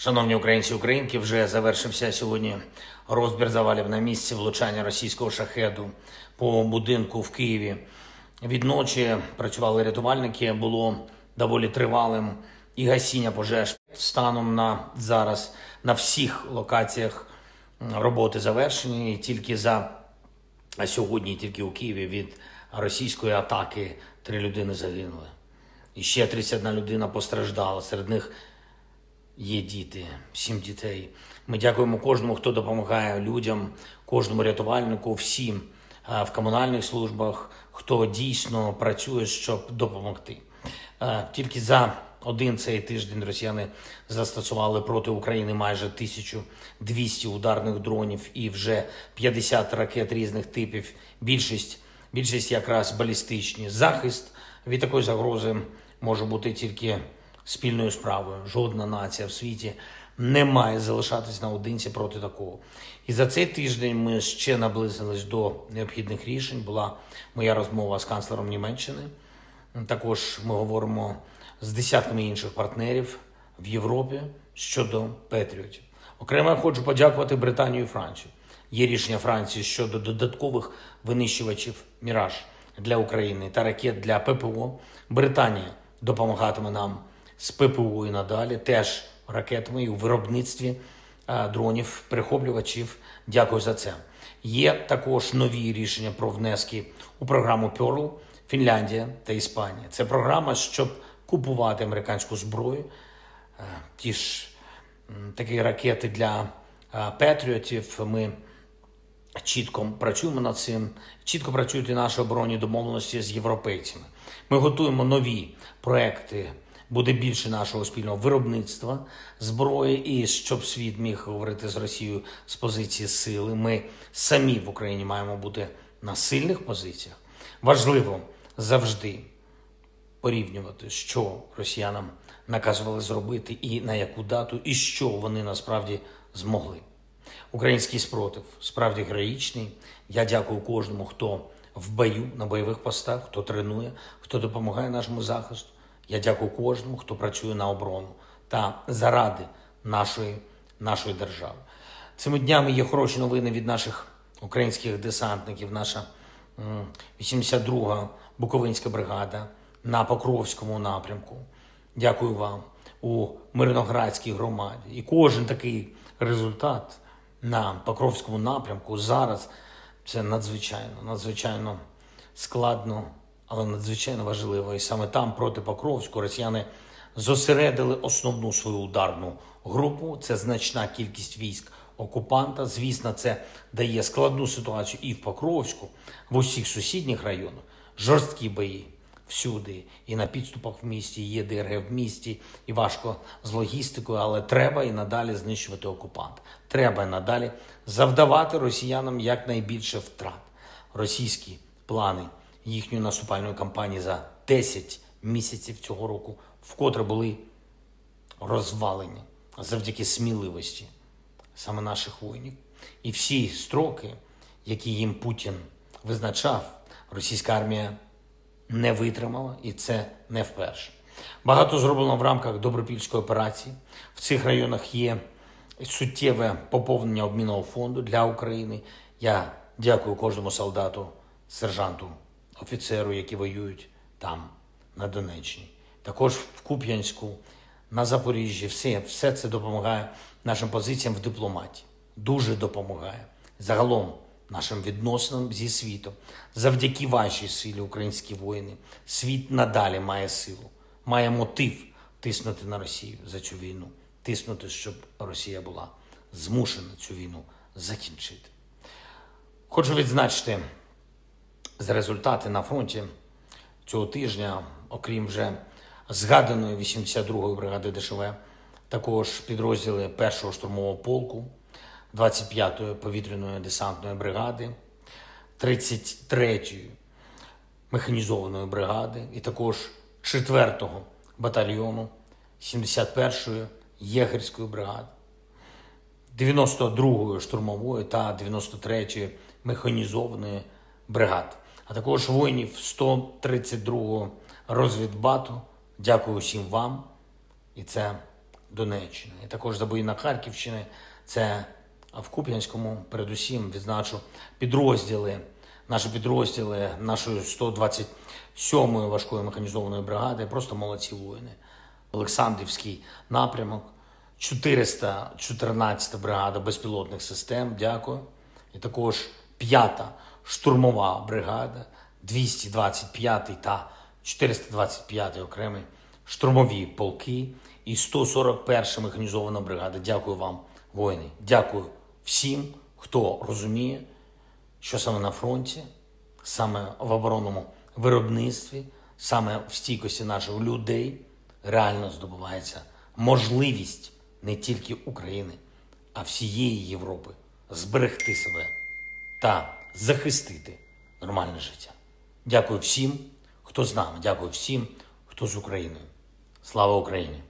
Шановні українці і українки, вже завершився сьогодні розбір завалів на місці влучання російського шахеду по будинку в Києві. Від ночі працювали рятувальники, було доволі тривалим і гасіння пожеж. Станом на зараз на всіх локаціях роботи завершені. І тільки сьогодні, тільки у Києві від російської атаки 3 людини загинули. І ще 31 людина постраждала. Серед них є діти, 7 дітей. Ми дякуємо кожному, хто допомагає людям, кожному рятувальнику, всім в комунальних службах, хто дійсно працює, щоб допомогти. Тільки за один цей тиждень росіяни застосували проти України майже 1200 ударних дронів і вже 50 ракет різних типів. Більшість якраз балістичні. Захист від такої загрози може бути тільки спільною справою. Жодна нація в світі не має залишатись наодинці проти такого. І за цей тиждень ми ще наблизились до необхідних рішень. Була моя розмова з канцлером Німеччини. Також ми говоримо з десятками інших партнерів в Європі щодо Петріотів. Окремо я хочу подякувати Британію і Францію. Є рішення Франції щодо додаткових винищувачів «Міраж» для України та ракет для ППО. Британія допомагатиме нам з ППО і надалі, теж ракетами і у виробництві дронів, перехоплювачів. Дякую за це. Є також нові рішення про внески у програму Pearl, Фінляндія та Іспанія. Це програма, щоб купувати американську зброю, ті ж такі ракети для Петріотів. Ми чітко працюємо над цим, чітко працюють і наші оборонні домовленості з європейцями. Ми готуємо нові проекти, буде більше нашого спільного виробництва зброї, і щоб світ міг говорити з Росією з позиції сили. Ми самі в Україні маємо бути на сильних позиціях. Важливо завжди порівнювати, що росіянам наказували зробити і на яку дату, і що вони насправді змогли. Український спротив справді героїчний. Я дякую кожному, хто в бою, на бойових постах, хто тренує, хто допомагає нашому захисту. Я дякую кожному, хто працює на оборону та заради нашої держави. Цими днями є хороші новини від наших українських десантників. Наша 82-га Буковинська бригада на Покровському напрямку. Дякую вам у Мирноградській громаді. І кожен такий результат на Покровському напрямку зараз це надзвичайно складно, але надзвичайно важливо. І саме там, проти Покровську, росіяни зосередили основну свою ударну групу. Це значна кількість військ окупанта. Звісно, це дає складну ситуацію і в Покровську, в усіх сусідніх районах. Жорсткі бої всюди, і на підступах в місті, є ДРГ в місті, і важко з логістикою, але треба і надалі знищувати окупанта. Треба і надалі завдавати росіянам якнайбільше втрат. Російські плани їхньої наступальної кампанії за 10 місяців цього року вкотре були розвалені завдяки сміливості саме наших воїнів. І всі строки, які їм Путін визначав, російська армія не витримала, і це не вперше. Багато зроблено в рамках добропільської операції. В цих районах є суттєве поповнення обмінного фонду для України. Я дякую кожному солдату, сержанту, офіцеру, які воюють там, на Донеччині. Також в Куп'янську, на Запоріжжі. Все це допомагає нашим позиціям в дипломатії. Дуже допомагає. Загалом нашим відносинам зі світом. Завдяки вашій силі, українські воїни, світ надалі має силу, має мотив тиснути на Росію за цю війну. Тиснути, щоб Росія була змушена цю війну закінчити. Хочу відзначити за результати на фронті цього тижня, окрім вже згаданої 82-ї бригади ДШВ, також підрозділи 1-го штурмового полку, 25-ї повітряної десантної бригади, 33-ї механізованої бригади і також 4-го батальйону, 71-ї єгерської бригади, 92-ї штурмової та 93-ї механізованої бригади, а також воїнів 132-го розвідбату. Дякую всім вам. І це Донеччини. І також за бої на Харківщині. Це в Куп'янському передусім відзначу підрозділи, наші підрозділи нашої 127-ї важкої механізованої бригади. Просто молодці воїни. Олександрівський напрямок, 414-та бригада безпілотних систем, дякую. І також 5-та штурмова бригада, 225-й та 425-й окремі штурмові полки і 141-ша механізована бригада. Дякую вам, воїни. Дякую всім, хто розуміє, що саме на фронті, саме в оборонному виробництві, саме в стійкості наших людей реально здобувається можливість не тільки України, а всієї Європи зберегти себе та захистити нормальне життя. Дякую всім, хто з нами. Дякую всім, хто з Україною. Слава Україні!